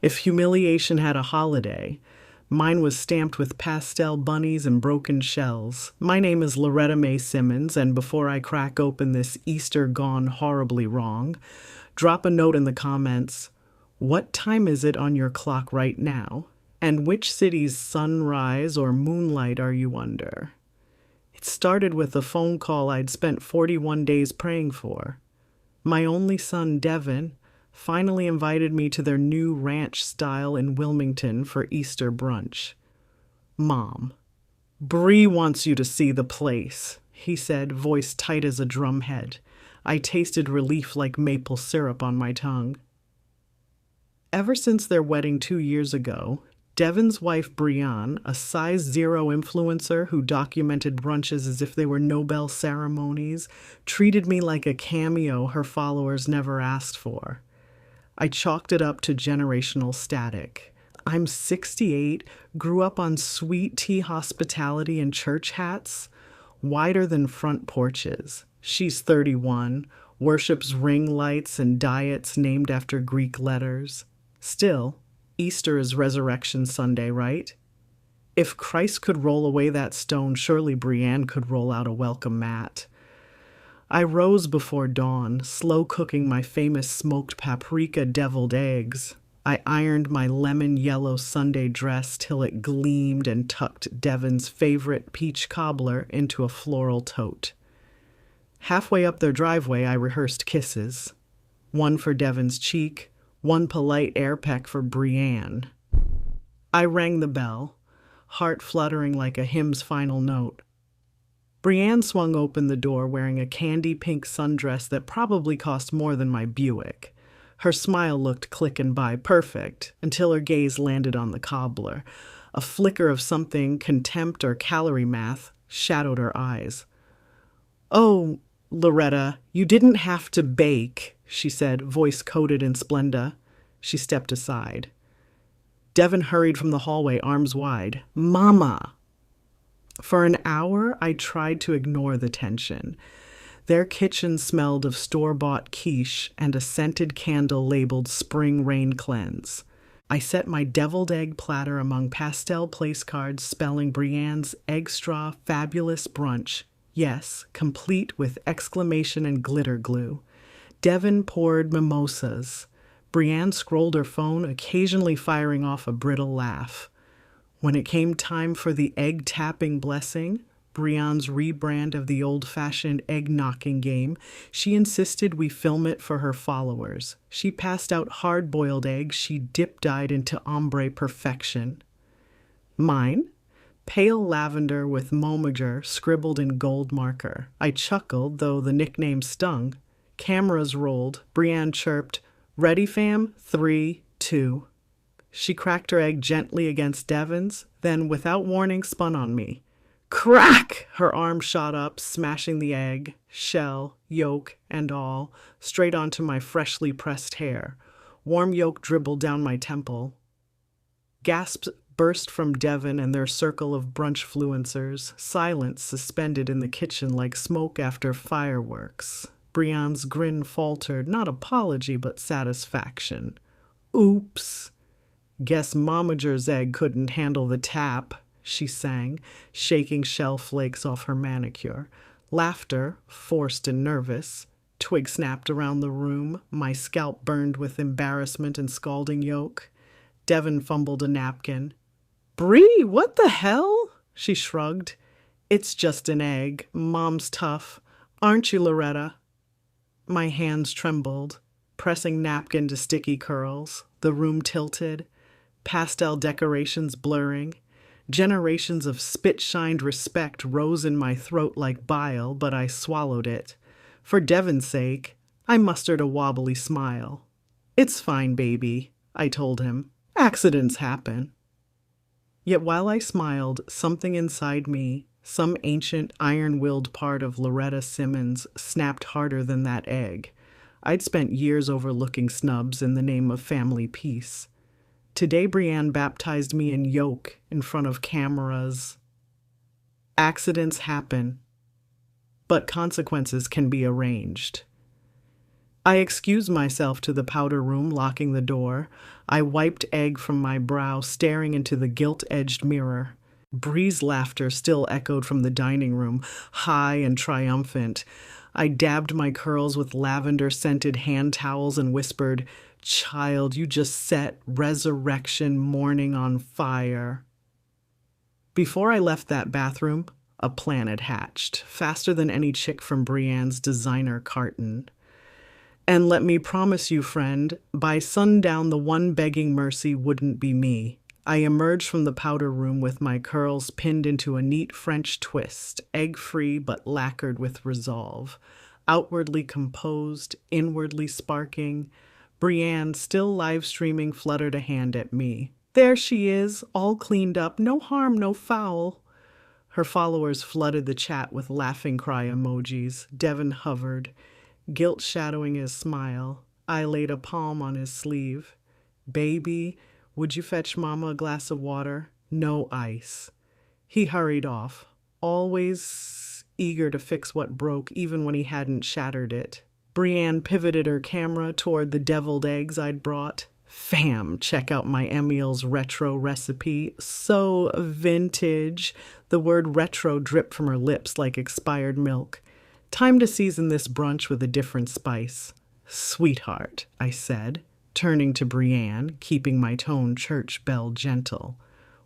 If humiliation had a holiday, mine was stamped with pastel bunnies and broken shells. My name is Loretta Mae Simmons, and before I crack open this Easter gone horribly wrong, drop a note in the comments. What time is it on your clock right now? And which city's sunrise or moonlight are you under? It started with a phone call I'd spent 41 days praying for. My only son, Devin, finally invited me to their new ranch style in Wilmington for Easter brunch. Mom, Bree wants you to see the place, he said, voice tight as a drumhead. I tasted relief like maple syrup on my tongue. Ever since their wedding 2 years ago, Devin's wife Brianne, a size zero influencer who documented brunches as if they were Nobel ceremonies, treated me like a cameo her followers never asked for. I chalked it up to generational static. I'm 68, grew up on sweet tea hospitality and church hats, wider than front porches. She's 31, worships ring lights and diets named after Greek letters. Still, Easter is Resurrection Sunday, right? If Christ could roll away that stone, surely Brianne could roll out a welcome mat. I rose before dawn, slow cooking my famous smoked paprika deviled eggs. I ironed my lemon yellow Sunday dress till it gleamed and tucked Devin's favorite peach cobbler into a floral tote. Halfway up their driveway, I rehearsed kisses. One for Devin's cheek, one polite air peck for Brianne. I rang the bell, heart fluttering like a hymn's final note. Brianne swung open the door wearing a candy pink sundress that probably cost more than my Buick. Her smile looked clicking by perfect until her gaze landed on the cobbler. A flicker of something, contempt or calorie math, shadowed her eyes. "Oh, Loretta, you didn't have to bake," she said, voice coated in Splenda. She stepped aside. Devin hurried from the hallway, arms wide. "Mama!" For an hour, I tried to ignore the tension. Their kitchen smelled of store-bought quiche and a scented candle labeled Spring Rain Cleanse. I set my deviled egg platter among pastel place cards spelling Brianne's egg straw fabulous brunch. Yes, complete with exclamation and glitter glue. Devin poured mimosas. Brianne scrolled her phone, occasionally firing off a brittle laugh. When it came time for the egg-tapping blessing, Brianne's rebrand of the old-fashioned egg-knocking game, she insisted we film it for her followers. She passed out hard-boiled eggs she dip-dyed into ombre perfection. Mine? Pale lavender with momager scribbled in gold marker. I chuckled, though the nickname stung. Cameras rolled. Brianne chirped, "Ready, fam? 3, 2. She cracked her egg gently against Devin's, then, without warning, spun on me. Crack! Her arm shot up, smashing the egg, shell, yolk, and all, straight onto my freshly pressed hair. Warm yolk dribbled down my temple. Gasps burst from Devin and their circle of brunch fluencers, silence suspended in the kitchen like smoke after fireworks. Brianne's grin faltered, not apology, but satisfaction. "Oops. Guess Momager's egg couldn't handle the tap," she sang, shaking shell flakes off her manicure. Laughter, forced and nervous. Twig snapped around the room, my scalp burned with embarrassment and scalding yolk. Devin fumbled a napkin. "Bree, what the hell?" She shrugged. "It's just an egg. Mom's tough. Aren't you, Loretta?" My hands trembled, pressing napkin to sticky curls. The room tilted, pastel decorations blurring. Generations of spit-shined respect rose in my throat like bile, but I swallowed it. For Devin's sake, I mustered a wobbly smile. "It's fine, baby," I told him. "Accidents happen." Yet while I smiled, something inside me, some ancient iron-willed part of Loretta Simmons, snapped harder than that egg. I'd spent years overlooking snubs in the name of family peace. Today Brianne baptized me in yolk in front of cameras. Accidents happen, but consequences can be arranged. I excused myself to the powder room, locking the door. I wiped egg from my brow, staring into the gilt-edged mirror. Bree's laughter still echoed from the dining room, high and triumphant. I dabbed my curls with lavender-scented hand towels and whispered, "Child, you just set resurrection morning on fire." Before I left that bathroom, a plan had hatched, faster than any chick from Brienne's designer carton. And let me promise you, friend, by sundown the one begging mercy wouldn't be me. I emerged from the powder room with my curls pinned into a neat French twist, egg-free but lacquered with resolve. Outwardly composed, inwardly sparking, Brienne, still live-streaming, fluttered a hand at me. "There she is, all cleaned up, no harm, no foul." Her followers flooded the chat with laughing cry emojis. Devin hovered, guilt shadowing his smile. I laid a palm on his sleeve. "Baby, would you fetch Mama a glass of water? No ice." He hurried off, always eager to fix what broke, even when he hadn't shattered it. Brienne pivoted her camera toward the deviled eggs I'd brought. "Fam, check out my Emil's retro recipe. So vintage." The word retro dripped from her lips like expired milk. "Time to season this brunch with a different spice." "Sweetheart," I said, turning to Brienne, keeping my tone church bell gentle.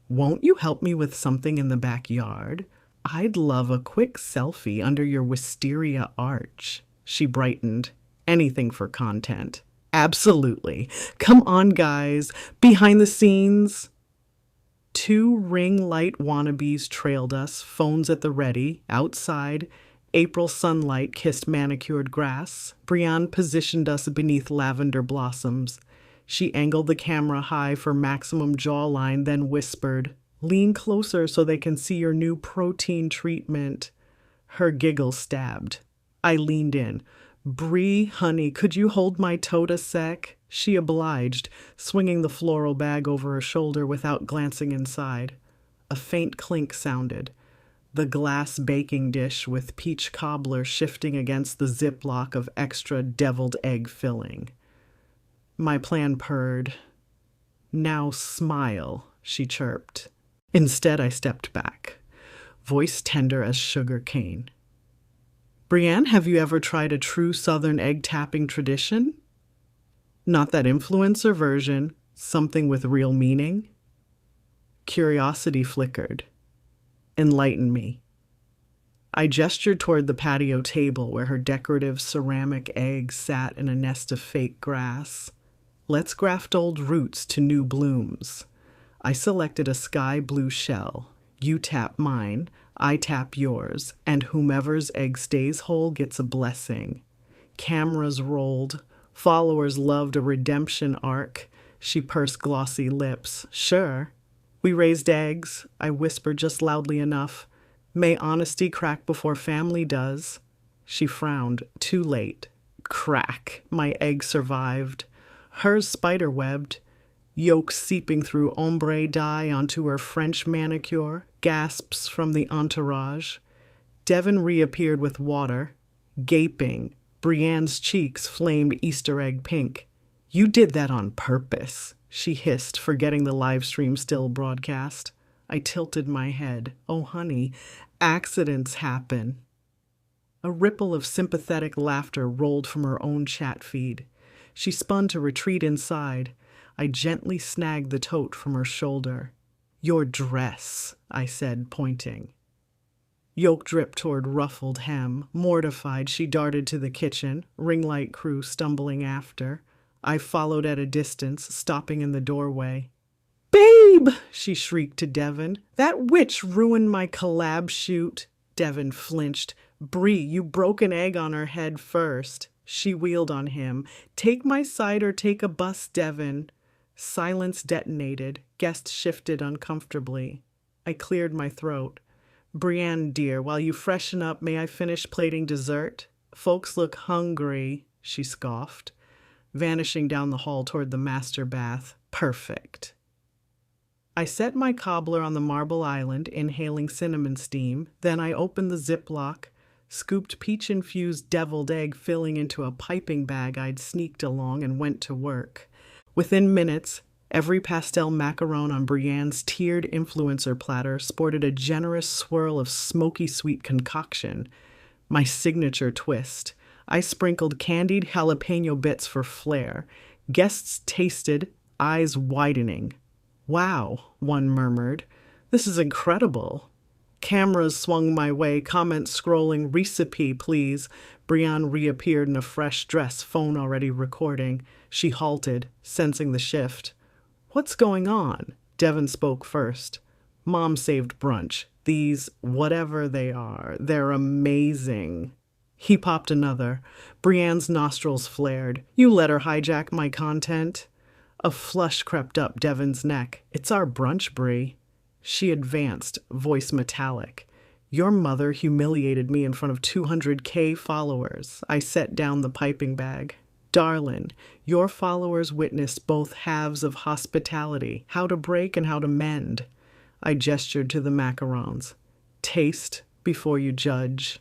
"Won't you help me with something in the backyard? I'd love a quick selfie under your wisteria arch." She brightened. "Anything for content." "Absolutely. Come on, guys. Behind the scenes." 2 ring light wannabes trailed us, phones at the ready. Outside, April sunlight kissed manicured grass. Brienne positioned us beneath lavender blossoms. She angled the camera high for maximum jawline, then whispered, "Lean closer so they can see your new protein treatment." Her giggle stabbed. I leaned in. "Bree, honey, could you hold my tote a sec?" She obliged, swinging the floral bag over her shoulder without glancing inside. A faint clink sounded. The glass baking dish with peach cobbler shifting against the ziplock of extra deviled egg filling. My plan purred. "Now smile," she chirped. Instead, I stepped back, voice tender as sugar cane. "Brienne, have you ever tried a true Southern egg-tapping tradition? Not that influencer version, something with real meaning?" Curiosity flickered. "Enlighten me." I gestured toward the patio table where her decorative ceramic eggs sat in a nest of fake grass. "Let's graft old roots to new blooms." I selected a sky blue shell. You tap mine, I tap yours, and whomever's egg stays whole gets a blessing. Cameras rolled. Followers loved a redemption arc. She pursed glossy lips. "Sure." We raised eggs. I whispered just loudly enough. "May honesty crack before family does." She frowned. Too late. Crack. My egg survived. Hers spider-webbed. Yolk seeping through ombre dye onto her French manicure. Gasps from the entourage. Devin reappeared with water. Gaping. Brienne's cheeks flamed Easter egg pink. "You did that on purpose," she hissed, forgetting the live stream still broadcast. I tilted my head. "Oh, honey, accidents happen." A ripple of sympathetic laughter rolled from her own chat feed. She spun to retreat inside. I gently snagged the tote from her shoulder. "Your dress," I said, pointing. Yolk dripped toward ruffled hem. Mortified, she darted to the kitchen, ring light crew stumbling after. I followed at a distance, stopping in the doorway. "Babe!" she shrieked to Devin. "That witch ruined my collab shoot." Devin flinched. "Bree, you broke an egg on her head first." She wheeled on him. "Take my side or take a bus, Devin." Silence detonated. Guest shifted uncomfortably. I cleared my throat. "Brienne, dear, while you freshen up, may I finish plating dessert? Folks look hungry," she scoffed, vanishing down the hall toward the master bath. Perfect. I set my cobbler on the marble island, inhaling cinnamon steam. Then I opened the ziplock, scooped peach-infused deviled egg filling into a piping bag I'd sneaked along and went to work. Within minutes, every pastel macaron on Brienne's tiered influencer platter sported a generous swirl of smoky sweet concoction, my signature twist. I sprinkled candied jalapeno bits for flair. Guests tasted, eyes widening. "Wow," one murmured. "This is incredible." Cameras swung my way, comments scrolling, "Recipe, please." Brienne reappeared in a fresh dress, phone already recording. She halted, sensing the shift. "What's going on?" Devin spoke first. "Mom saved brunch. These, whatever they are, they're amazing." He popped another. Brienne's nostrils flared. "You let her hijack my content?" A flush crept up Devin's neck. "It's our brunch, Brie." She advanced, voice metallic. "Your mother humiliated me in front of 200K followers." I set down the piping bag. "Darlin', your followers witnessed both halves of hospitality, how to break and how to mend." I gestured to the macarons. "Taste before you judge."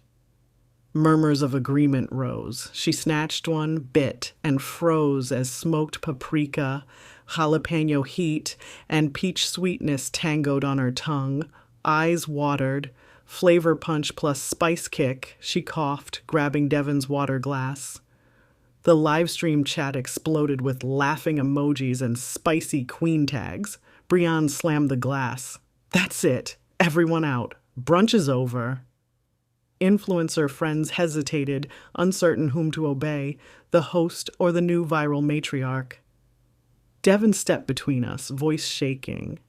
Murmurs of agreement rose. She snatched one, bit, and froze as smoked paprika, jalapeno heat, and peach sweetness tangoed on her tongue. Eyes watered. Flavor punch plus spice kick, she coughed, grabbing Devin's water glass. The livestream chat exploded with laughing emojis and spicy queen tags. Brienne slammed the glass. "That's it. Everyone out. Brunch is over." Influencer friends hesitated, uncertain whom to obey, the host or the new viral matriarch. Devin stepped between us, voice shaking.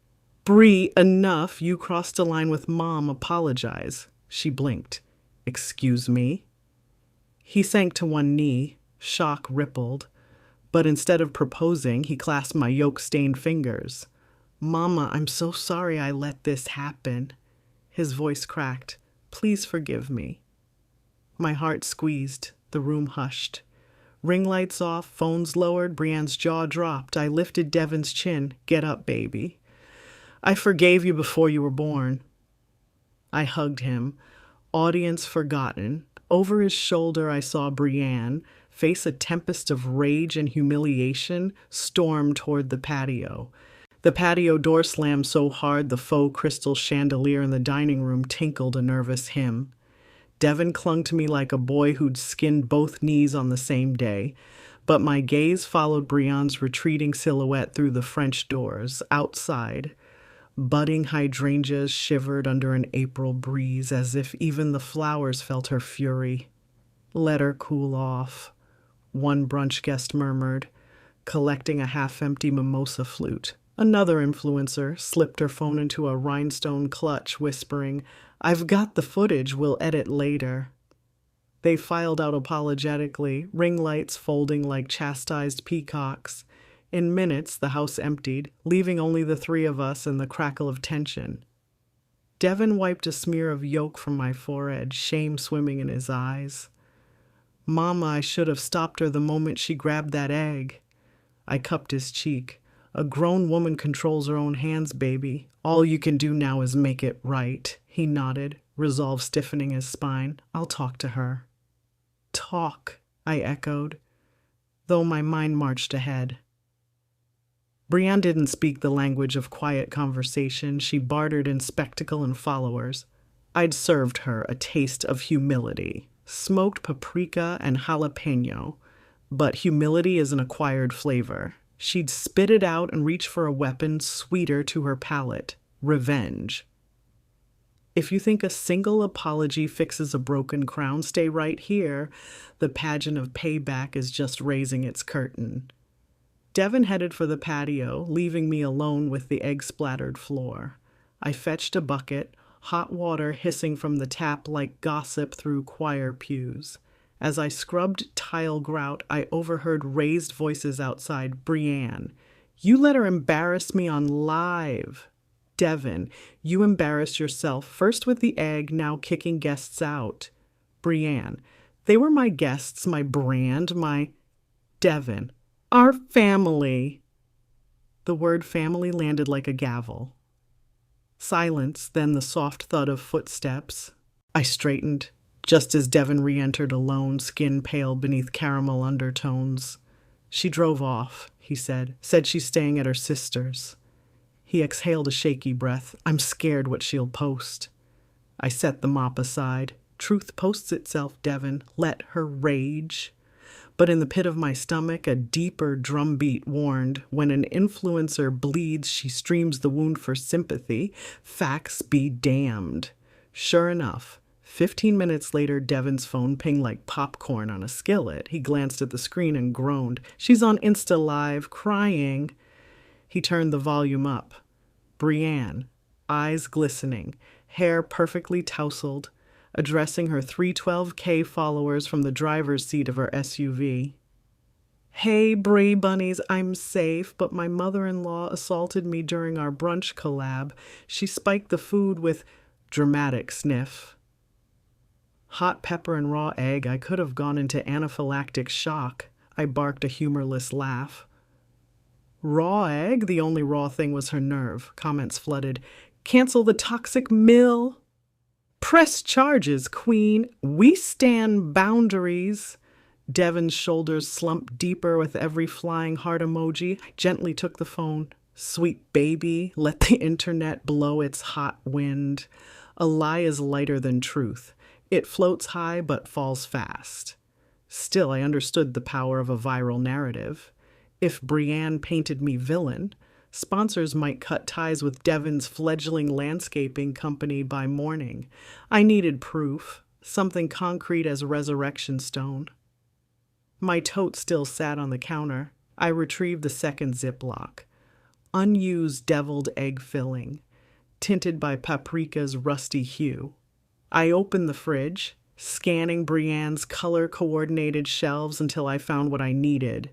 "Bree, enough. You crossed a line with Mom. Apologize." She blinked. "Excuse me?" He sank to one knee. Shock rippled. But instead of proposing, he clasped my yolk-stained fingers. "Mama, I'm so sorry I let this happen." His voice cracked. "Please forgive me." My heart squeezed. The room hushed. Ring lights off, phones lowered, Brienne's jaw dropped. I lifted Devin's chin. "Get up, baby." "I forgave you before you were born." I hugged him. Audience forgotten. Over his shoulder I saw Brienne face a tempest of rage and humiliation, storm toward the patio. The patio door slammed so hard the faux crystal chandelier in the dining room tinkled a nervous hymn. Devin clung to me like a boy who'd skinned both knees on the same day, but my gaze followed Brienne's retreating silhouette through the French doors. Outside, budding hydrangeas shivered under an April breeze as if even the flowers felt her fury. "Let her cool off," one brunch guest murmured, collecting a half-empty mimosa flute. Another influencer slipped her phone into a rhinestone clutch, whispering, "I've got the footage, we'll edit later." They filed out apologetically, ring lights folding like chastised peacocks. In minutes, the house emptied, leaving only the three of us and the crackle of tension. Devin wiped a smear of yolk from my forehead, shame swimming in his eyes. "Mama, I should have stopped her the moment she grabbed that egg." I cupped his cheek. "A grown woman controls her own hands, baby. All you can do now is make it right." He nodded, resolve stiffening his spine. "I'll talk to her." "Talk," I echoed, though my mind marched ahead. Brienne didn't speak the language of quiet conversation. She bartered in spectacle and followers. I'd served her a taste of humility. Smoked paprika and jalapeno. But humility is an acquired flavor. She'd spit it out and reach for a weapon sweeter to her palate. Revenge. If you think a single apology fixes a broken crown, stay right here. The pageant of payback is just raising its curtain. Devin headed for the patio, leaving me alone with the egg-splattered floor. I fetched a bucket, hot water hissing from the tap like gossip through choir pews. As I scrubbed tile grout, I overheard raised voices outside. "Brienne, you let her embarrass me on live." "Devin, you embarrassed yourself, first with the egg, now kicking guests out." "Brienne, they were my guests, my brand, my—" "Devin, our family." The word family landed like a gavel. Silence, then the soft thud of footsteps. I straightened. just as Devon re-entered alone, skin pale beneath caramel undertones. She drove off, he said. Said she's staying at her sister's. He exhaled a shaky breath. I'm scared what she'll post. I set the mop aside. Truth posts itself, Devon. Let her rage. But in the pit of my stomach, a deeper drumbeat warned, when an influencer bleeds, she streams the wound for sympathy. Facts be damned. Sure enough, 15 minutes later, Devon's phone pinged like popcorn on a skillet. He glanced at the screen and groaned. She's on Insta Live, crying. He turned the volume up. Brienne, eyes glistening, hair perfectly tousled, addressing her 312K followers from the driver's seat of her SUV. Hey, Brie Bunnies, I'm safe, but my mother-in-law assaulted me during our brunch collab. She spiked the food with dramatic sniff. Hot pepper and raw egg, I could have gone into anaphylactic shock. I barked a humorless laugh. Raw egg? The only raw thing was her nerve. Comments flooded. Cancel the toxic mill. Press charges, queen. We stand boundaries. Devon's shoulders slumped deeper with every flying heart emoji. I gently took the phone. Sweet baby, let the internet blow its hot wind. A lie is lighter than truth. It floats high but falls fast. Still, I understood the power of a viral narrative. If Brienne painted me villain, sponsors might cut ties with Devon's fledgling landscaping company by morning. I needed proof, something concrete as resurrection stone. My tote still sat on the counter. I retrieved the second Ziploc. Unused deviled egg filling, tinted by paprika's rusty hue. I opened the fridge, scanning Brienne's color-coordinated shelves until I found what I needed.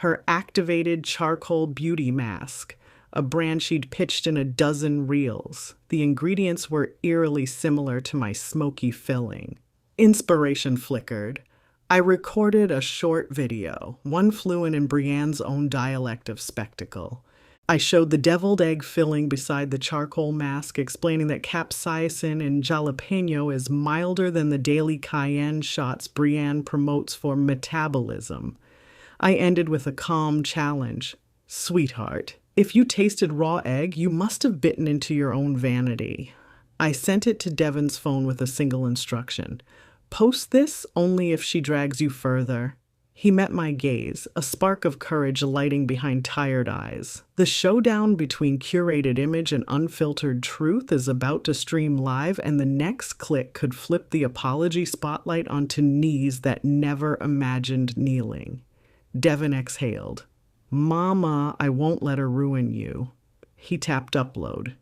Her activated charcoal beauty mask, a brand she'd pitched in a dozen reels. The ingredients were eerily similar to my smoky filling. Inspiration flickered. I recorded a short video, one fluent in Brienne's own dialect of spectacle. I showed the deviled egg filling beside the charcoal mask, explaining that capsaicin in jalapeno is milder than the daily cayenne shots Brienne promotes for metabolism. I ended with a calm challenge. Sweetheart, if you tasted raw egg, you must have bitten into your own vanity. I sent it to Devon's phone with a single instruction. Post this only if she drags you further. He met my gaze, a spark of courage lighting behind tired eyes. The showdown between curated image and unfiltered truth is about to stream live, and the next click could flip the apology spotlight onto knees that never imagined kneeling. Devon exhaled. Mama, I won't let her ruin you. He tapped upload.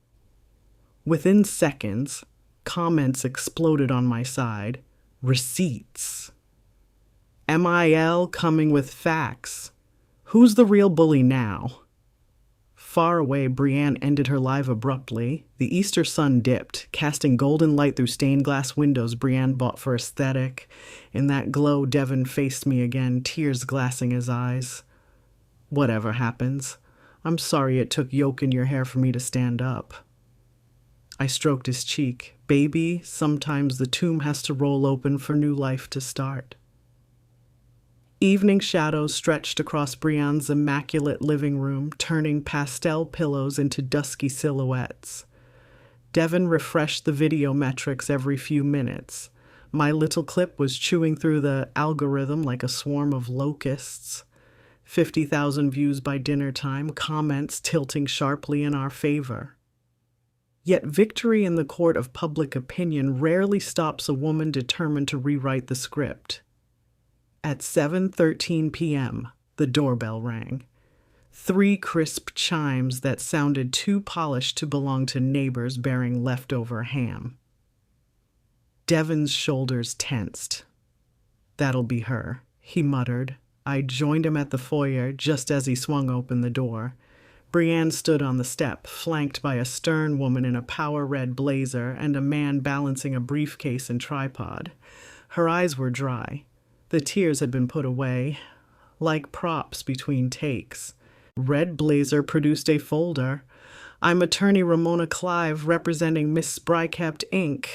Within seconds, comments exploded on my side. Receipts. MIL coming with facts. Who's the real bully now? Far away, Brienne ended her live abruptly. The Easter sun dipped, casting golden light through stained glass windows Brienne bought for aesthetic. In that glow, Devon faced me again, tears glassing his eyes. Whatever happens, I'm sorry it took yolk in your hair for me to stand up. I stroked his cheek. Baby, sometimes the tomb has to roll open for new life to start. Evening shadows stretched across Brienne's immaculate living room, turning pastel pillows into dusky silhouettes. Devon refreshed the video metrics every few minutes. My little clip was chewing through the algorithm like a swarm of locusts. 50,000 views by dinner time, comments tilting sharply in our favor. Yet victory in the court of public opinion rarely stops a woman determined to rewrite the script. At 7:13 p.m., the doorbell rang. 3 crisp chimes that sounded too polished to belong to neighbors bearing leftover ham. Devon's shoulders tensed. That'll be her, he muttered. I joined him at the foyer just as he swung open the door. Brienne stood on the step, flanked by a stern woman in a power-red blazer and a man balancing a briefcase and tripod. Her eyes were dry. The tears had been put away, like props between takes. Red Blazer produced a folder. I'm attorney Ramona Clive, representing Miss Sprykept, Inc.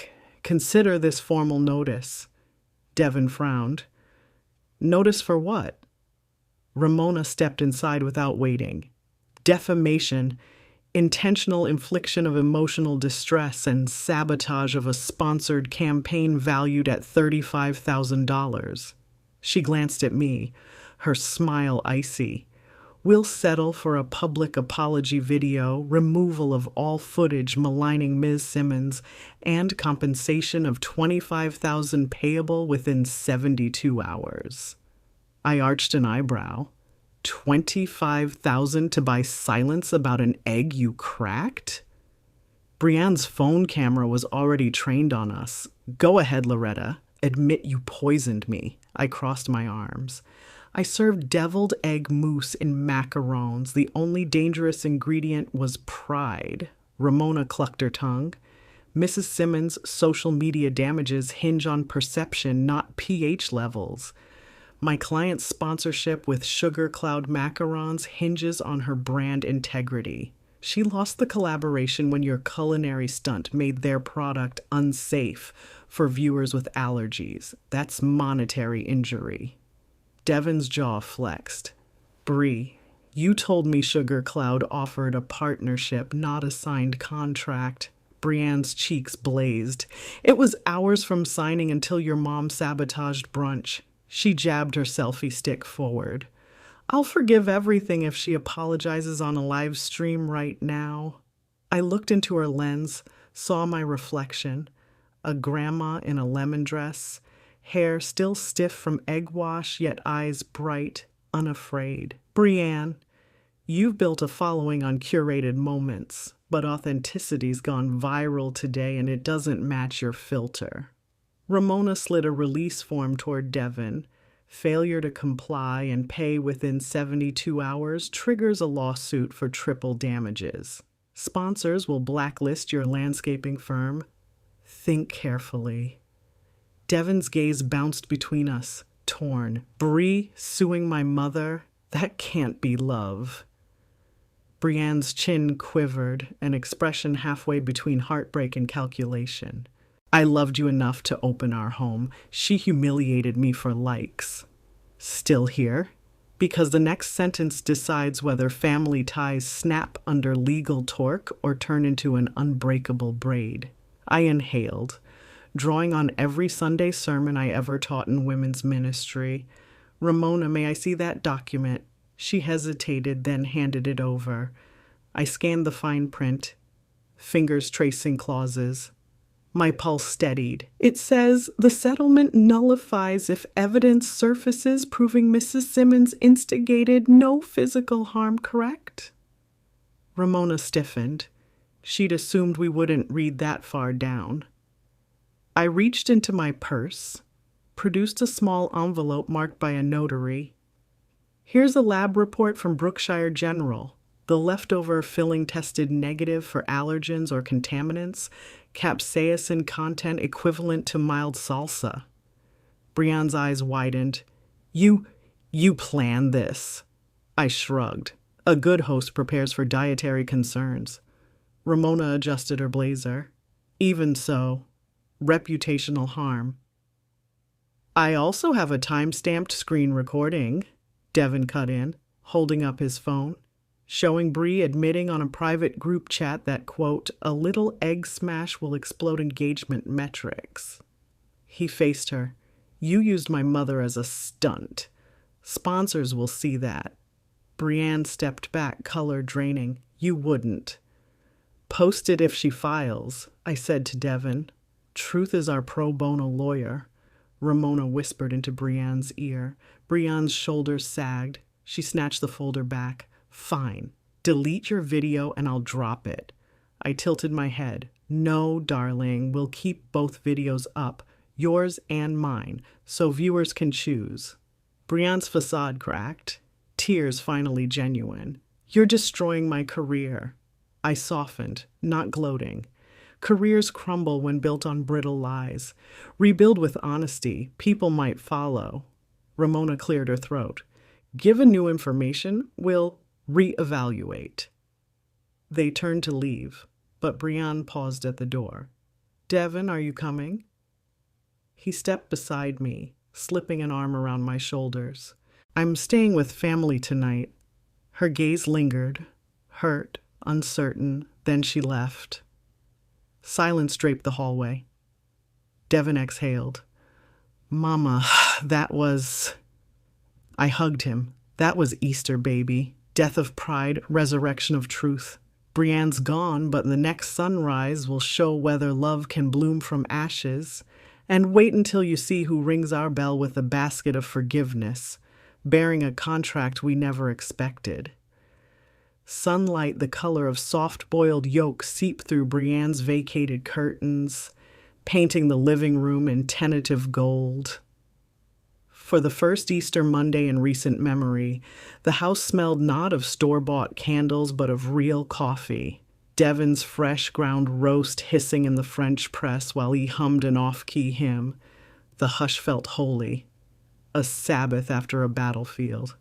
Consider this formal notice. Devin frowned. Notice for what? Ramona stepped inside without waiting. Defamation, intentional infliction of emotional distress, and sabotage of a sponsored campaign valued at $35,000. She glanced at me, her smile icy. We'll settle for a public apology video, removal of all footage maligning Ms. Simmons, and compensation of $25,000 payable within 72 hours. I arched an eyebrow. $25,000 to buy silence about an egg you cracked? Brienne's phone camera was already trained on us. Go ahead, Loretta. Admit you poisoned me. I crossed my arms. I served deviled egg mousse in macarons. The only dangerous ingredient was pride. Ramona clucked her tongue. Mrs. Simmons' social media damages hinge on perception, not pH levels. My client's sponsorship with Sugar Cloud macarons hinges on her brand integrity. She lost the collaboration when your culinary stunt made their product unsafe for viewers with allergies. That's monetary injury. Devin's jaw flexed. Bree, you told me Sugar Cloud offered a partnership, not a signed contract. Brienne's cheeks blazed. It was hours from signing until your mom sabotaged brunch. She jabbed her selfie stick forward. I'll forgive everything if she apologizes on a live stream right now. I looked into her lens, saw my reflection. A grandma in a lemon dress, hair still stiff from egg wash, yet eyes bright, unafraid. Brienne, you've built a following on curated moments, but authenticity's gone viral today and it doesn't match your filter. Ramona slid a release form toward Devin. Failure to comply and pay within 72 hours triggers a lawsuit for triple damages. Sponsors will blacklist your landscaping firm. Think carefully. Devin's gaze bounced between us, torn. Bree suing my mother? That can't be love. Brienne's chin quivered, an expression halfway between heartbreak and calculation. I loved you enough to open our home. She humiliated me for likes. Still here? Because the next sentence decides whether family ties snap under legal torque or turn into an unbreakable braid. I inhaled, drawing on every Sunday sermon I ever taught in women's ministry. Ramona, may I see that document? She hesitated, then handed it over. I scanned the fine print, fingers tracing clauses. My pulse steadied. It says, the settlement nullifies if evidence surfaces proving Mrs. Simmons instigated no physical harm, correct? Ramona stiffened. She'd assumed we wouldn't read that far down. I reached into my purse, produced a small envelope marked by a notary. Here's a lab report from Brookshire General. The leftover filling tested negative for allergens or contaminants, capsaicin content equivalent to mild salsa. Brienne's eyes widened. You planned this. I shrugged. A good host prepares for dietary concerns. Ramona adjusted her blazer. Even so, reputational harm. I also have a time-stamped screen recording, Devin cut in, holding up his phone, showing Bree admitting on a private group chat that, quote, a little egg smash will explode engagement metrics. He faced her. You used my mother as a stunt. Sponsors will see that. Brienne stepped back, color draining. You wouldn't. Post it if she files, I said to Devin. Truth is our pro bono lawyer. Ramona whispered into Brienne's ear. Brienne's shoulders sagged. She snatched the folder back. Fine. Delete your video and I'll drop it. I tilted my head. No, darling, we'll keep both videos up, yours and mine, so viewers can choose. Brienne's facade cracked. Tears finally genuine. You're destroying my career. I softened, not gloating. Careers crumble when built on brittle lies. Rebuild with honesty. People might follow. Ramona cleared her throat. Given new information, we'll reevaluate. They turned to leave, but Brienne paused at the door. Devin, are you coming? He stepped beside me, slipping an arm around my shoulders. I'm staying with family tonight. Her gaze lingered, hurt, uncertain, then she left. Silence draped the hallway. Devin exhaled. Mama, that was... I hugged him. That was Easter, baby. Death of pride, resurrection of truth. Brienne's gone, but the next sunrise will show whether love can bloom from ashes. And wait until you see who rings our bell with a basket of forgiveness, bearing a contract we never expected. Sunlight the color of soft-boiled yolk seeped through Brienne's vacated curtains, painting the living room in tentative gold. For the first Easter Monday in recent memory, the house smelled not of store-bought candles but of real coffee. Devin's fresh ground roast hissing in the French press while he hummed an off-key hymn. The hush felt holy, a Sabbath after a battlefield.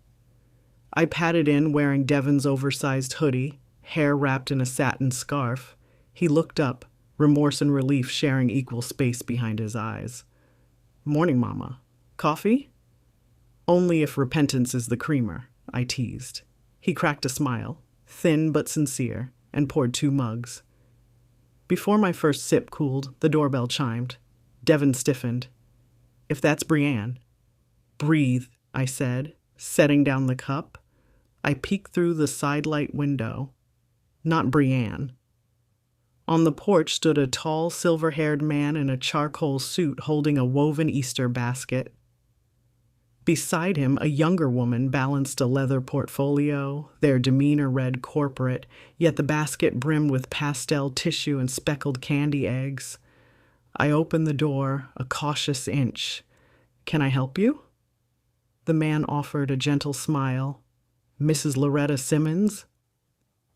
I padded in wearing Devin's oversized hoodie, hair wrapped in a satin scarf. He looked up, remorse and relief sharing equal space behind his eyes. Morning, Mama. Coffee? Only if repentance is the creamer, I teased. He cracked a smile, thin but sincere, and poured 2 mugs. Before my first sip cooled, the doorbell chimed. Devin stiffened. If that's Brienne. Breathe, I said, setting down the cup. I peeked through the sidelight window. Not Brienne. On the porch stood a tall, silver-haired man in a charcoal suit holding a woven Easter basket. Beside him, a younger woman balanced a leather portfolio, their demeanor read corporate, yet the basket brimmed with pastel tissue and speckled candy eggs. I opened the door, a cautious inch. Can I help you? The man offered a gentle smile. Mrs. Loretta Simmons?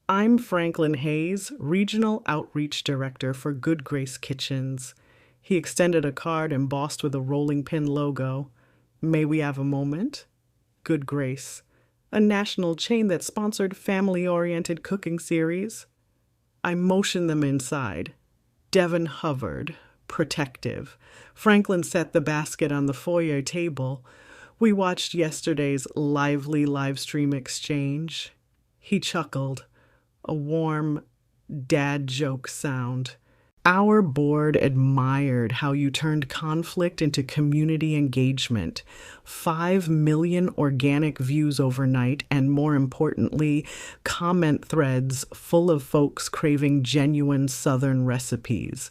I'm Franklin Hayes, Regional Outreach Director for Good Grace Kitchens. He extended a card embossed with a rolling pin logo. May we have a moment? Good Grace, a national chain that sponsored family-oriented cooking series. I motioned them inside. Devin hovered, protective. Franklin set the basket on the foyer table. We watched yesterday's lively live stream exchange. He chuckled, a warm dad joke sound. Our board admired how you turned conflict into community engagement. 5 million organic views overnight, and more importantly, comment threads full of folks craving genuine Southern recipes.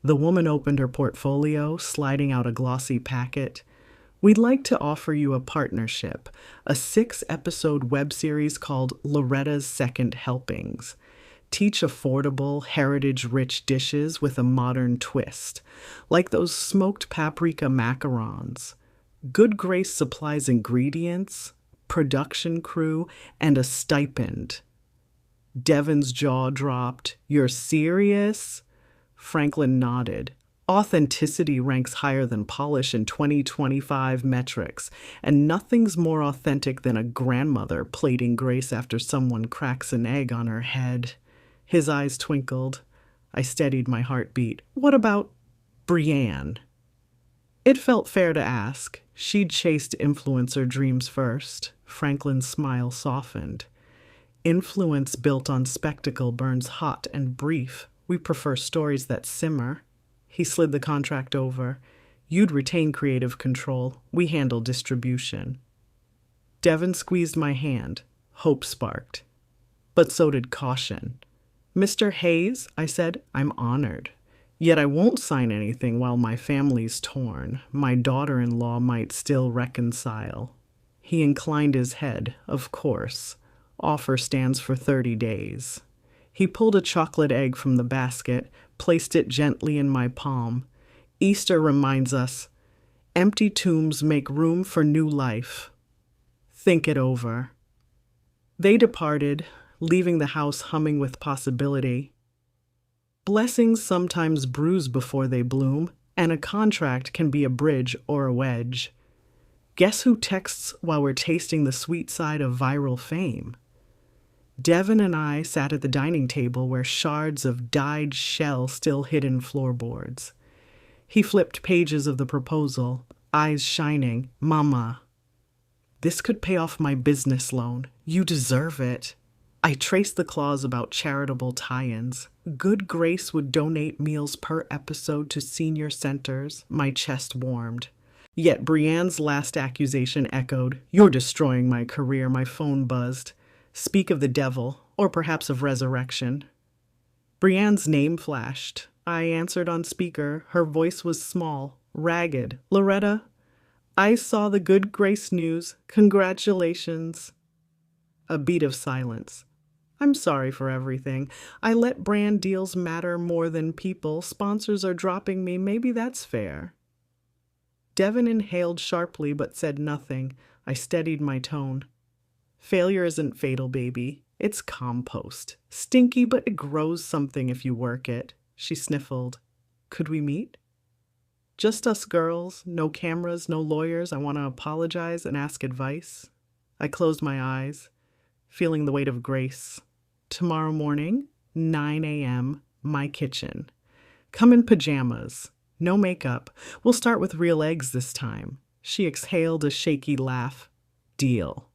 The woman opened her portfolio, sliding out a glossy packet. We'd like to offer you a partnership, a 6-episode web series called Loretta's Second Helpings. Teach affordable, heritage-rich dishes with a modern twist, like those smoked paprika macarons. Good Grace supplies ingredients, production crew, and a stipend. Devin's jaw dropped. You're serious? Franklin nodded. Authenticity ranks higher than polish in 2025 metrics, and nothing's more authentic than a grandmother plating Grace after someone cracks an egg on her head. His eyes twinkled. I steadied my heartbeat. What about Brienne? It felt fair to ask. She'd chased influencer dreams first. Franklin's smile softened. Influence built on spectacle burns hot and brief. We prefer stories that simmer. He slid the contract over. You'd retain creative control. We handle distribution. Devin squeezed my hand. Hope sparked. But so did caution. Mr. Hayes, I said, I'm honored. Yet I won't sign anything while my family's torn. My daughter-in-law might still reconcile. He inclined his head, of course. Offer stands for 30 days. He pulled a chocolate egg from the basket, placed it gently in my palm. Easter reminds us, empty tombs make room for new life. Think it over. They departed, leaving the house humming with possibility. Blessings sometimes bruise before they bloom, and a contract can be a bridge or a wedge. Guess who texts while we're tasting the sweet side of viral fame? Devin and I sat at the dining table where shards of dyed shell still hid in floorboards. He flipped pages of the proposal, eyes shining. Mama, this could pay off my business loan. You deserve it. I traced the clause about charitable tie-ins. Good Grace would donate meals per episode to senior centers. My chest warmed. Yet Brienne's last accusation echoed. You're destroying my career. My phone buzzed. Speak of the devil, or perhaps of resurrection. Brienne's name flashed. I answered on speaker. Her voice was small, ragged. Loretta, I saw the Good Grace news. Congratulations. A beat of silence. I'm sorry for everything. I let brand deals matter more than people. Sponsors are dropping me. Maybe that's fair. Devin inhaled sharply but said nothing. I steadied my tone. Failure isn't fatal, baby. It's compost. Stinky, but it grows something if you work it. She sniffled. Could we meet? Just us girls. No cameras, no lawyers. I want to apologize and ask advice. I closed my eyes, feeling the weight of grace. Tomorrow morning, 9 a.m., my kitchen. Come in pajamas. No makeup. We'll start with real eggs this time. She exhaled a shaky laugh. Deal.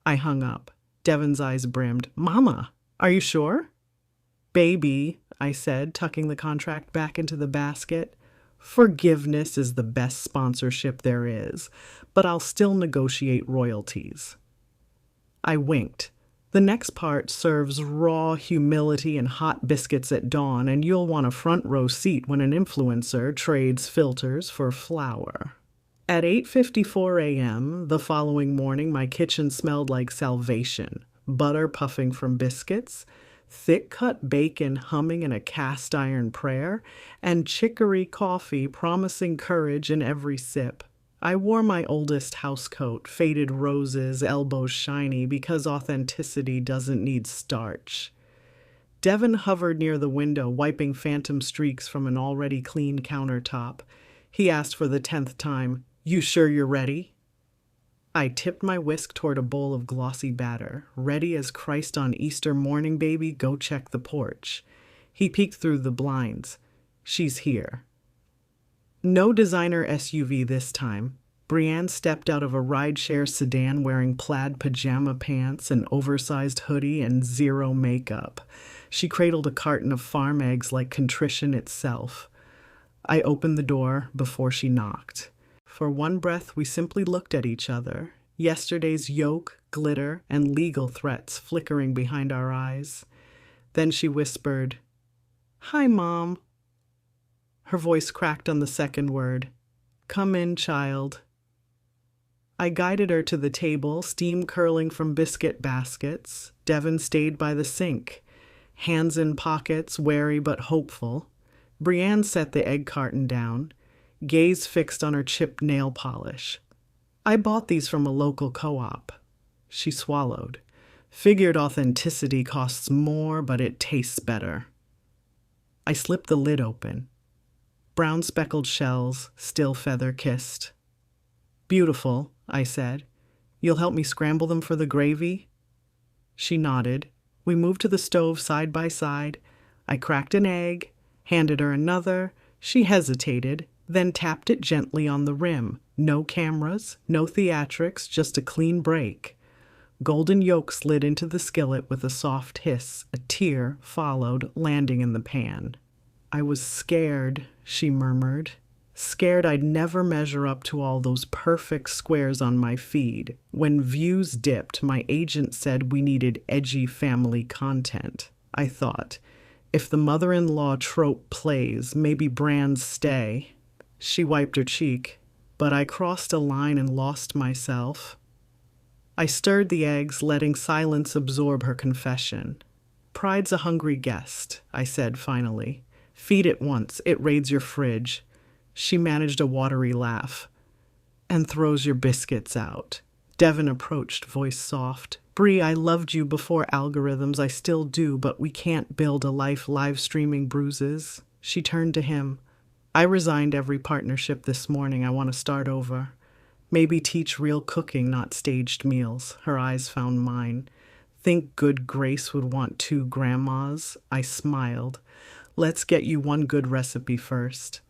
I hung up. Devin's eyes brimmed. Mama, are you sure? Baby, I said, tucking the contract back into the basket. Forgiveness is the best sponsorship there is, but I'll still negotiate royalties. I winked. The next part serves raw humility and hot biscuits at dawn, and you'll want a front row seat when an influencer trades filters for flour. At 8:54 a.m. the following morning, my kitchen smelled like salvation. Butter puffing from biscuits, thick-cut bacon humming in a cast-iron prayer, and chicory coffee promising courage in every sip. I wore my oldest housecoat, faded roses, elbows shiny, because authenticity doesn't need starch. Devin hovered near the window, wiping phantom streaks from an already clean countertop. He asked for the 10th time, You sure you're ready? I tipped my whisk toward a bowl of glossy batter. Ready as Christ on Easter morning, baby, go check the porch. He peeked through the blinds. She's here. No designer SUV this time. Brienne stepped out of a rideshare sedan wearing plaid pajama pants, an oversized hoodie, and zero makeup. She cradled a carton of farm eggs like contrition itself. I opened the door before she knocked. For one breath, we simply looked at each other, yesterday's yoke, glitter, and legal threats flickering behind our eyes. Then she whispered, Hi, Mom. Her voice cracked on the second word. Come in, child. I guided her to the table, steam curling from biscuit baskets. Devin stayed by the sink, hands in pockets, wary but hopeful. Brienne set the egg carton down, gaze fixed on her chipped nail polish. I bought these from a local co-op. She swallowed. Figured authenticity costs more, but it tastes better. I slipped the lid open. Brown speckled shells, still feather-kissed. Beautiful, I said. You'll help me scramble them for the gravy? She nodded. We moved to the stove side by side. I cracked an egg, handed her another. She hesitated, then tapped it gently on the rim. No cameras, no theatrics, just a clean break. Golden yolk slid into the skillet with a soft hiss. A tear followed, landing in the pan. I was scared, she murmured. Scared I'd never measure up to all those perfect squares on my feed. When views dipped, my agent said we needed edgy family content. I thought, if the mother-in-law trope plays, maybe brands stay. She wiped her cheek, but I crossed a line and lost myself. I stirred the eggs, letting silence absorb her confession. Pride's a hungry guest, I said finally. Feed it once, it raids your fridge. She managed a watery laugh. And throws your biscuits out. Devin approached, voice soft. Bree, I loved you before algorithms, I still do, but we can't build a life live streaming bruises. She turned to him. I resigned every partnership this morning. I want to start over. Maybe teach real cooking, not staged meals. Her eyes found mine. Think Good Grace would want 2 grandmas? I smiled. Let's get you one good recipe first.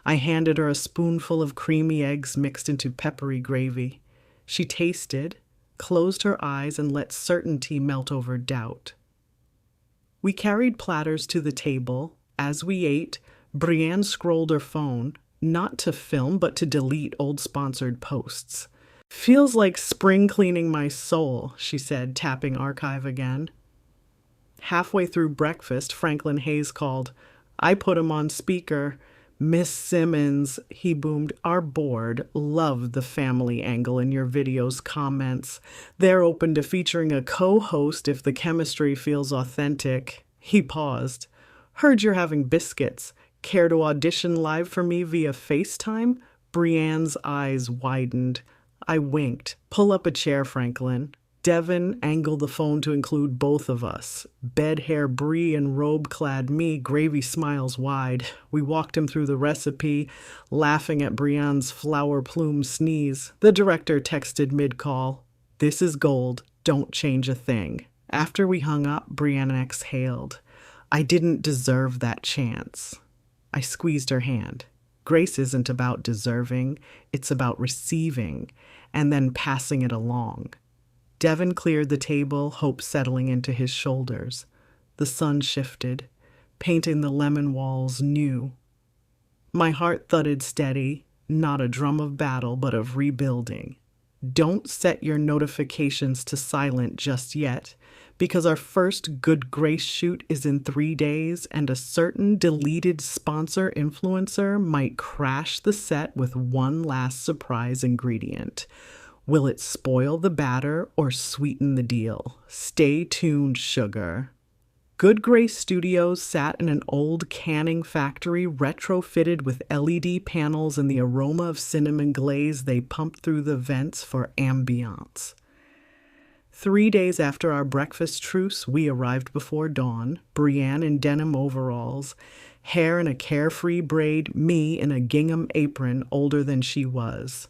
I handed her a spoonful of creamy eggs mixed into peppery gravy. She tasted, closed her eyes, and let certainty melt over doubt. We carried platters to the table. As we ate, Brienne scrolled her phone, not to film, but to delete old sponsored posts. "Feels like spring cleaning my soul," she said, tapping archive again. Halfway through breakfast, Franklin Hayes called. I put him on speaker. "Miss Simmons," he boomed, "our board loved the family angle in your video's comments. They're open to featuring a co-host if the chemistry feels authentic." He paused. "Heard you're having biscuits. Care to audition live for me via FaceTime?" Brienne's eyes widened. I winked. "Pull up a chair, Franklin." Devin angled the phone to include both of us. Bed hair Bree and robe-clad me, gravy smiles wide. We walked him through the recipe, laughing at Brienne's flower plume sneeze. The director texted mid-call, "This is gold. Don't change a thing." After we hung up, Brienne exhaled. I didn't deserve that chance. I squeezed her hand. Grace isn't about deserving, it's about receiving, and then passing it along. Devin cleared the table, hope settling into his shoulders. The sun shifted, painting the lemon walls new. My heart thudded steady, not a drum of battle, but of rebuilding. Don't set your notifications to silent just yet, because our first Good Grace shoot is in 3 days, and a certain deleted sponsor influencer might crash the set with one last surprise ingredient. Will it spoil the batter or sweeten the deal? Stay tuned, sugar. Good Grace Studios sat in an old canning factory retrofitted with LED panels and the aroma of cinnamon glaze they pumped through the vents for ambiance. 3 days after our breakfast truce, we arrived before dawn, Brienne in denim overalls, hair in a carefree braid, me in a gingham apron older than she was.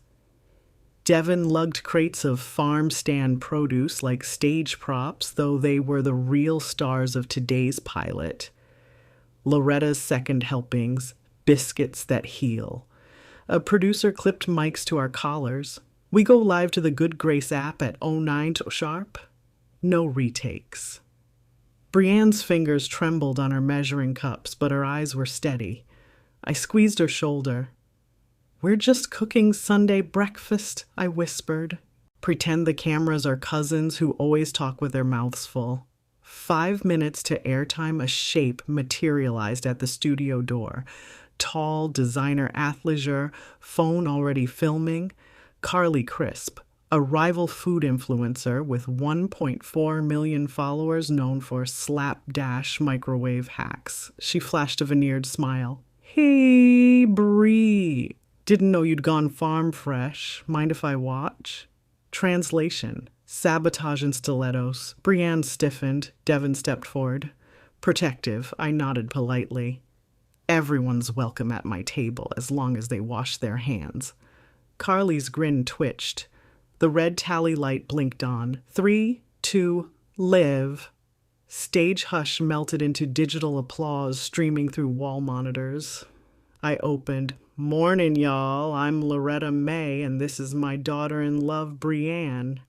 Devin lugged crates of farm stand produce like stage props, though they were the real stars of today's pilot. Loretta's second helpings, biscuits that heal. A producer clipped mics to our collars. We go live to the Good Grace app at 09 sharp. No retakes. Brienne's fingers trembled on her measuring cups, but her eyes were steady. I squeezed her shoulder. "We're just cooking Sunday breakfast," I whispered. Pretend the cameras are cousins who always talk with their mouths full. 5 minutes to airtime, a shape materialized at the studio door. Tall, designer athleisure, phone already filming. Carly Crisp, a rival food influencer with 1.4 million followers known for slapdash microwave hacks. She flashed a veneered smile. "Hey, Bree. Didn't know you'd gone farm fresh. Mind if I watch?" Translation. Sabotage and stilettos. Brienne stiffened. Devin stepped forward. Protective. I nodded politely. Everyone's welcome at my table as long as they wash their hands. Carly's grin twitched. The red tally light blinked on. 3, 2, live. Stage hush melted into digital applause streaming through wall monitors. I opened. "Morning, y'all. I'm Loretta May, and this is my daughter-in-love, Brienne."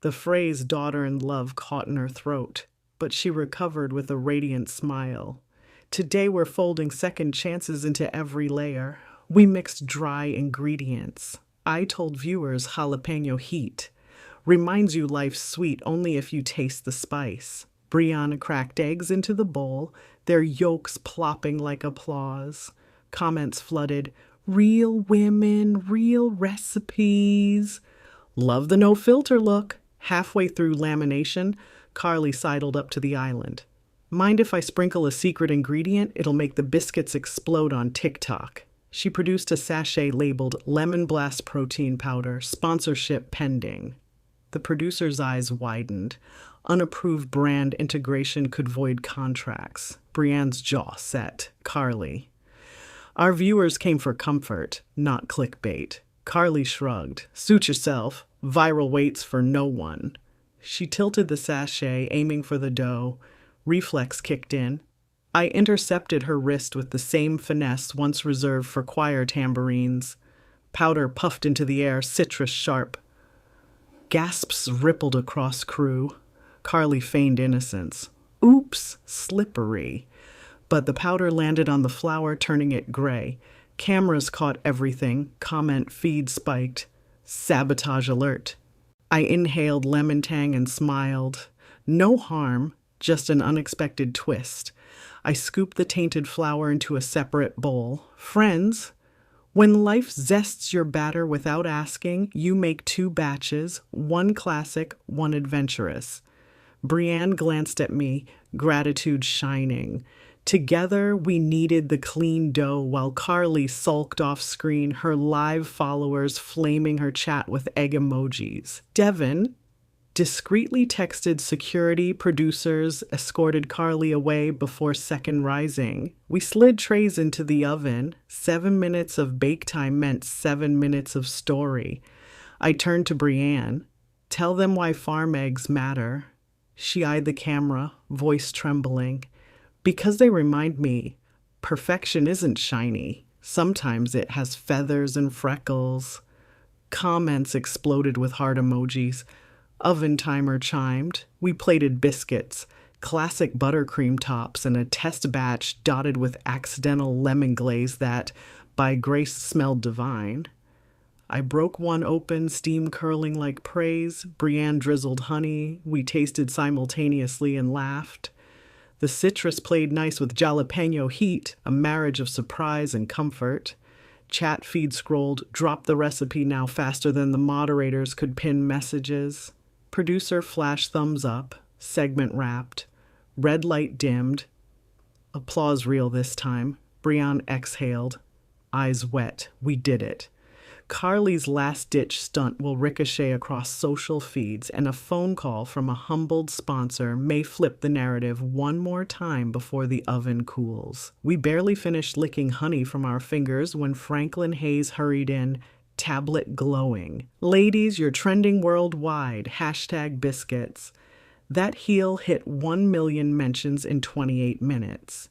The phrase daughter-in-love caught in her throat, but she recovered with a radiant smile. "Today we're folding second chances into every layer. We mixed dry ingredients. I told viewers jalapeno heat. Reminds you life's sweet only if you taste the spice." Brianna cracked eggs into the bowl, their yolks plopping like applause. Comments flooded. "Real women, real recipes." "Love the no-filter look." Halfway through lamination, Carly sidled up to the island. "Mind if I sprinkle a secret ingredient? It'll make the biscuits explode on TikTok." She produced a sachet labeled Lemon Blast Protein Powder, sponsorship pending. The producer's eyes widened. Unapproved brand integration could void contracts. Brienne's jaw set. Carly. "Our viewers came for comfort, not clickbait." Carly shrugged. "Suit yourself. Viral waits for no one." She tilted the sachet, aiming for the dough. Reflex kicked in. I intercepted her wrist with the same finesse once reserved for choir tambourines. Powder puffed into the air, citrus sharp. Gasps rippled across crew. Carly feigned innocence. Oops, slippery. But the powder landed on the flour, turning it gray. Cameras caught everything. Comment feed spiked. Sabotage alert. I inhaled lemon tang and smiled. No harm, just an unexpected twist. I scooped the tainted flour into a separate bowl. Friends, when life zests your batter without asking, you make 2 batches, one classic, one adventurous. Brienne glanced at me, gratitude shining. Together, we kneaded the clean dough while Carly sulked off screen, her live followers flaming her chat with egg emojis. Devin discreetly texted security, producers, escorted Carly away before second rising. We slid trays into the oven. 7 minutes of bake time meant 7 minutes of story. I turned to Brienne. Tell them why farm eggs matter. She eyed the camera, voice trembling. Because they remind me, perfection isn't shiny. Sometimes it has feathers and freckles. Comments exploded with heart emojis. Oven timer chimed. We plated biscuits, classic buttercream tops, and a test batch dotted with accidental lemon glaze that, by grace, smelled divine. I broke one open, steam curling like praise. Brienne drizzled honey. We tasted simultaneously and laughed. The citrus played nice with jalapeno heat, a marriage of surprise and comfort. Chat feed scrolled, drop the recipe now faster than the moderators could pin messages. Producer flashed thumbs up, segment wrapped. Red light dimmed. Applause reel this time. Brienne exhaled. Eyes wet. We did it. Carly's last-ditch stunt will ricochet across social feeds, and a phone call from a humbled sponsor may flip the narrative one more time before the oven cools. We barely finished licking honey from our fingers when Franklin Hayes hurried in, tablet glowing. Ladies, you're trending worldwide. #biscuits. That heel hit 1 million mentions in 28 minutes.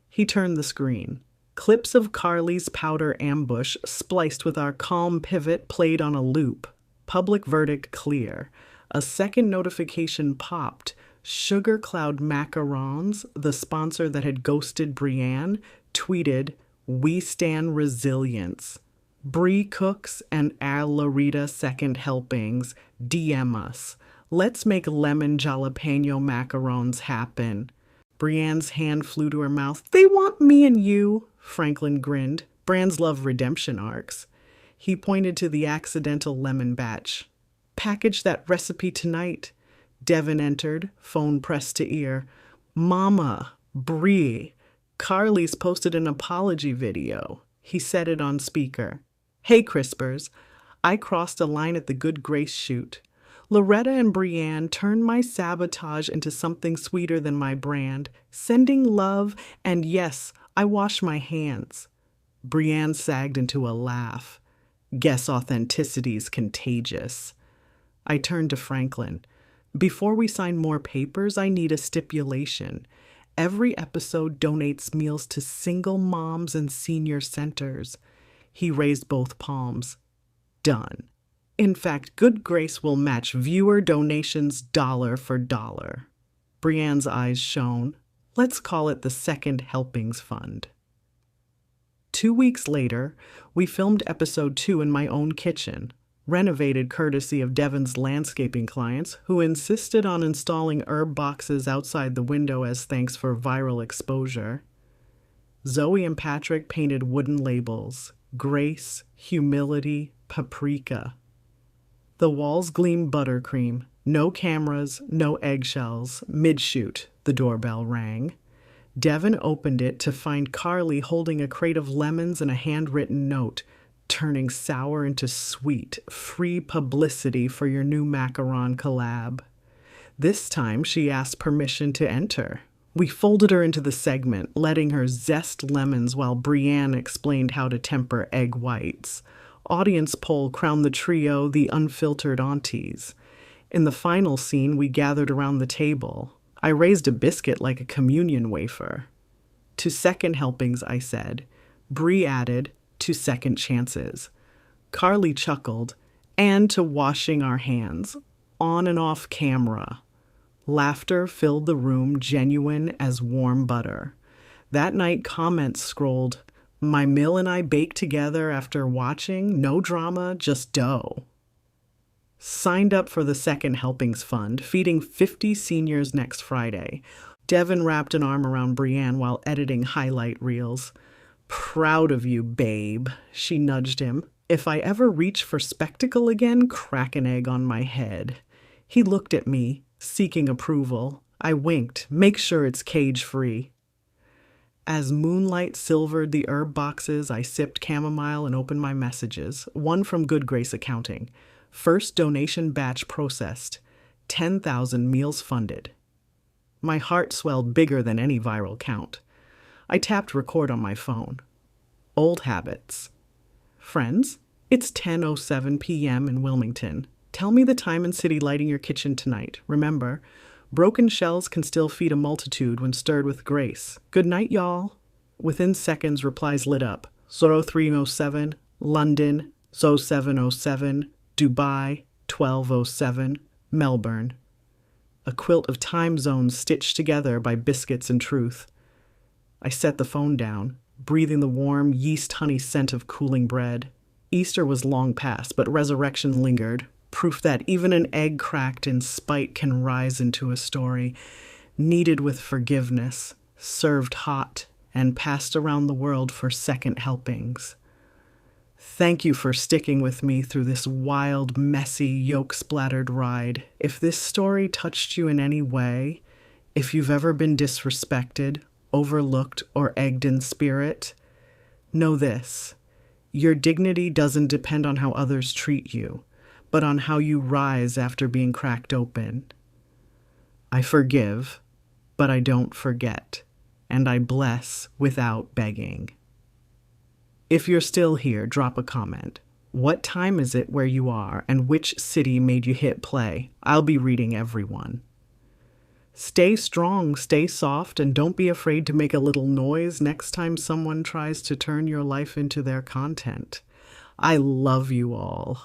He turned the screen. Clips of Carly's powder ambush spliced with our calm pivot played on a loop. Public verdict clear. A second notification popped. Sugar Cloud Macarons, the sponsor that had ghosted Brienne, tweeted, "We stand resilience. Brie Cooks and Al Larita second helpings, DM us. Let's make lemon jalapeno macarons happen." Brienne's hand flew to her mouth. "They want me and you." Franklin grinned. Brands love redemption arcs. He pointed to the accidental lemon batch. "Package that recipe tonight." Devin entered, phone pressed to ear. "Mama, Brie, Carly's posted an apology video." He set it on speaker. "Hey, Crispers, I crossed a line at the Good Grace shoot. Loretta and Brienne turned my sabotage into something sweeter than my brand, sending love, and yes, I wash my hands." Brienne sagged into a laugh. "Guess authenticity's contagious." I turned to Franklin. "Before we sign more papers, I need a stipulation. Every episode donates meals to single moms and senior centers." He raised both palms. "Done. In fact, Good Grace will match viewer donations dollar for dollar." Brienne's eyes shone. "Let's call it the Second Helpings Fund." 2 weeks later, we filmed episode 2 in my own kitchen, renovated courtesy of Devin's landscaping clients, who insisted on installing herb boxes outside the window as thanks for viral exposure. Zoe and Patrick painted wooden labels: grace, humility, paprika. The walls gleamed buttercream. No cameras, no eggshells. Mid-shoot, the doorbell rang. Devin opened it to find Carly holding a crate of lemons and a handwritten note, turning sour into sweet, free publicity for your new macaron collab. This time, she asked permission to enter. We folded her into the segment, letting her zest lemons while Brienne explained how to temper egg whites. Audience poll crowned the trio the unfiltered aunties. In the final scene, we gathered around the table. I raised a biscuit like a communion wafer. To second helpings, I said. Bree added, to second chances. Carly chuckled, and to washing our hands, on and off camera. Laughter filled the room, genuine as warm butter. That night, comments scrolled, "My Mill and I baked together after watching, no drama, just dough." Signed up for the Second Helpings Fund, feeding 50 seniors next Friday. Devin wrapped an arm around Brienne while editing highlight reels. "Proud of you, babe," she nudged him. "If I ever reach for spectacle again, crack an egg on my head." He looked at me, seeking approval. I winked, "Make sure it's cage-free." As moonlight silvered the herb boxes, I sipped chamomile and opened my messages. One from Good Grace Accounting. First donation batch processed. 10,000 meals funded. My heart swelled bigger than any viral count. I tapped record on my phone. Old habits. "Friends, it's 10:07 p.m. in Wilmington. Tell me the time and city lighting your kitchen tonight. Remember, broken shells can still feed a multitude when stirred with grace. Good night, y'all." Within seconds, replies lit up. 0307, London, 0707, Dubai, 1207, Melbourne. A quilt of time zones stitched together by biscuits and truth. I set the phone down, breathing the warm, yeast-honey scent of cooling bread. Easter was long past, but resurrection lingered, proof that even an egg cracked in spite can rise into a story, kneaded with forgiveness, served hot, and passed around the world for second helpings. Thank you for sticking with me through this wild, messy, yolk-splattered ride. If this story touched you in any way, if you've ever been disrespected, overlooked, or egged in spirit, know this: your dignity doesn't depend on how others treat you, but on how you rise after being cracked open. I forgive, but I don't forget, and I bless without begging. If you're still here, drop a comment. What time is it where you are, and which city made you hit play? I'll be reading everyone. Stay strong, stay soft, and don't be afraid to make a little noise next time someone tries to turn your life into their content. I love you all.